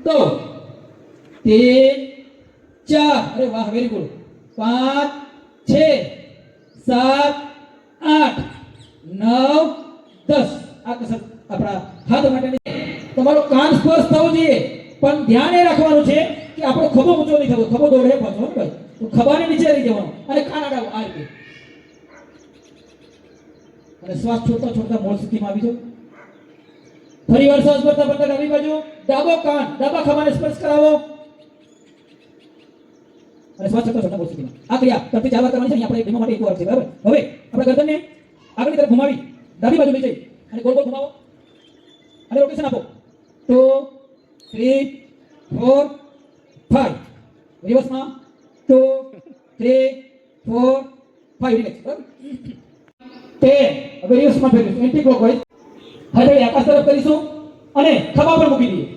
तो 3 4 अरे वाह वेरी गुड 5 6 7 8 9 10 આ કસરત આપણા હાથ માટેની તમારો કાન સ્પર્શ થવો જોઈએ પણ ધ્યાન એ રાખવાનું છે કે આપણો ખભો ઊંચો નહીં થવો ખભો દોડે પાછો ભાઈ તો ખભાને નીચે રહી જવાનો અને કાન અડાવો આ રીતે અને શ્વાસ છોડતા છોડતા મૂળ સ્થિતિમાં આવી જાઓ ફરીવાર શ્વાસ ભરતા ભરતા ડાબી બાજુ ડાબો કાન ડાબા ખભાને સ્પર્શ કરાવો અને શ્વાસ છોડતા છોડતા મૂળ સ્થિતિમાં આ ક્રિયા કરતી 4 વાર કરવાની છે આપણે ડેમો માટે એક વાર છે બરાબર હવે આપણે ગરદનને આગળની તરફ ઘુમાવી ડાબી બાજુ લઈ જઈ અને ગોળ ગોળ ઘુમાવો અને રોટેશન આપો 2 3 4 5 રિવર્સમાં 2 3 4 5 રિલેક્સ બરાબર 10 હવે રિવર્સમાં ફેરવીશું એન્ટી ક્લોકવાઇઝ હવે આકાશ તરફ કરીશું અને ખભા પર મૂકી દઈએ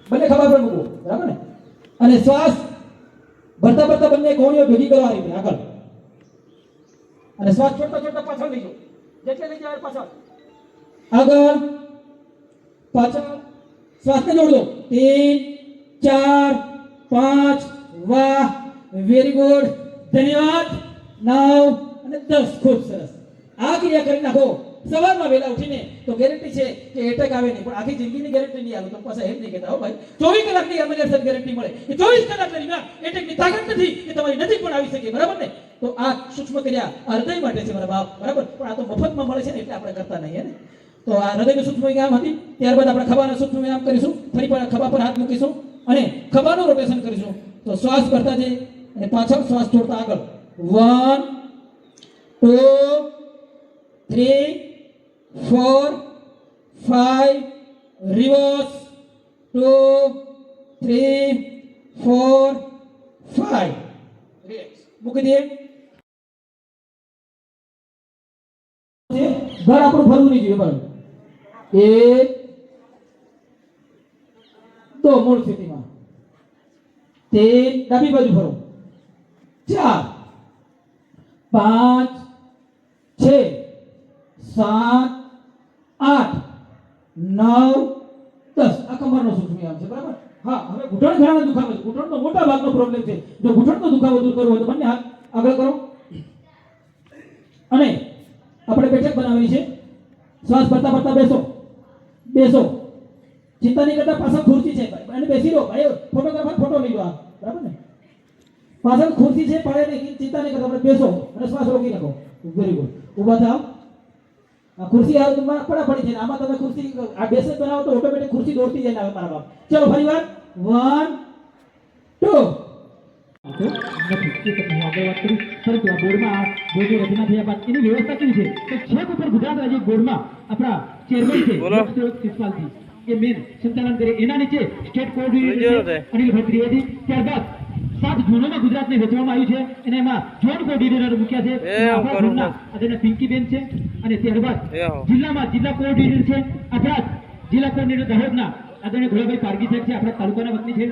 બંને ખભા પર મૂકો બરાબર ને અને શ્વાસ ભરતા ભરતા બંને કોણીઓ ભેગી કરવા આવી આગળ અને શ્વાસ છોડતા છોડતા પાછળ લઈ જાઓ જેટલે લઈ જાવ પાછળ આગળ પાછળ શ્વાસને જોડ દો 3 4 5 વાહ વેરી ગુડ ધન્યવાદ 9 અને 10 ખૂબ સરસ આ ક્રિયા કરી નાખો સવારમાં વહેલા ઉઠીને તો ગેરંટી છે કે એટેક આવે નહીં પણ આખી જિંદગીની ગેરંટી નહીં આવે તો પાછા એમ નહીં કહેતા હો ભાઈ 24 કલાકની એમરજન્સી ગેરંટી મળે એ 24 કલાક દરમિયાન એટેકની તાકાત નથી કે તમારી નજીક પણ આવી શકે બરાબર ને તો આ સૂક્ષ્મ ક્રિયા આ હૃદય માટે છે મારા બાપ બરાબર પણ આ તો મફતમાં મળે છે ને એટલે આપણે કરતા નહીં ને તો આ હૃદયનું સૂક્ષ્મ વ્યાયામ હતી ત્યારબાદ આપણે ખભાના સૂક્ષ્મ વ્યાયામ કરીશું ફરી પણ ખભા પર હાથ મૂકીશું અને ખભાનું રોટેશન કરીશું તો શ્વાસ ભરતા જઈ અને પાછળ શ્વાસ છોડતા આગળ 1 2 3 4 5 રિવર્સ 2 3 4 5 રિલેક્સ મૂકી દઈએ ઘર આપણું ફરવું નહીં જોઈએ બરાબર 1 2 મૂળ સ્થિતિમાં 3 ડાબી બાજુ ફરો 4 5 6 7 8 9 10 આ કમરનો સૂક્ષ્મ વ્યાયામ છે બરાબર હા હવે ઘૂંટણ ઘણા દુખાવો છે ઘૂંટણનો મોટા ભાગનો પ્રોબ્લેમ છે જો ઘૂંટણનો દુખાવો દૂર કરવો હોય તો બંને હાથ આગળ કરો અને આપણે બેઠક બનાવવાની છે શ્વાસ ભરતા ભરતા બેસો ચિંતા નહીં કરતા પાછળ ખુરશી છે અને બેસી રહો ભાઈ ફોટોગ્રાફર ફોટો લઈ લો આ બરાબર ને પાછળ ખુરશી છે પડે નહીં ચિંતા નહીં કરતા આપણે બેસો અને શ્વાસ રોકી રાખો વેરી ગુડ ઊભા થાવ આ ખુરશી હાલમાં પડી છે આમાં તમે ખુરશી આ બેસે બનાવો તો ઓટોમેટિક ખુરશી દોડતી જાય આવે મારા બાપ ચલો ફરીવાર 1 2 આગળ વાત કરી પરંતુ આ બોર્ડમાં જે રચના થયા બાદ એની વ્યવસ્થા કેવી છે તો છેક ઉપર ગુજરાત રાજ્ય બોર્ડમાં આપણા ચેરમેન છે શિષપાલજી એ મેન સંચાલન કરે એના નીચે સ્ટેટ કોઓર્ડિનેટર અનિલભાઈ ત્રિવેદી ત્યારબાદ 7 ઝોનોમાં ગુજરાતને વહેંચવામાં આવ્યું છે અને એમાં ઝોન કોઓર્ડિનેટર મૂક્યા છે આપણા ઝોનના આદરણીય પિંકીબેન છે અને ત્યારબાદ જિલ્લામાં જિલ્લા કોઓર્ડિનેટર છે આપણા જિલ્લા કોઓર્ડિનેટર દાહોદના આદરણીય ભોળાભાઈ પારગી સાહેબ છે આપણા તાલુકાના વતની છે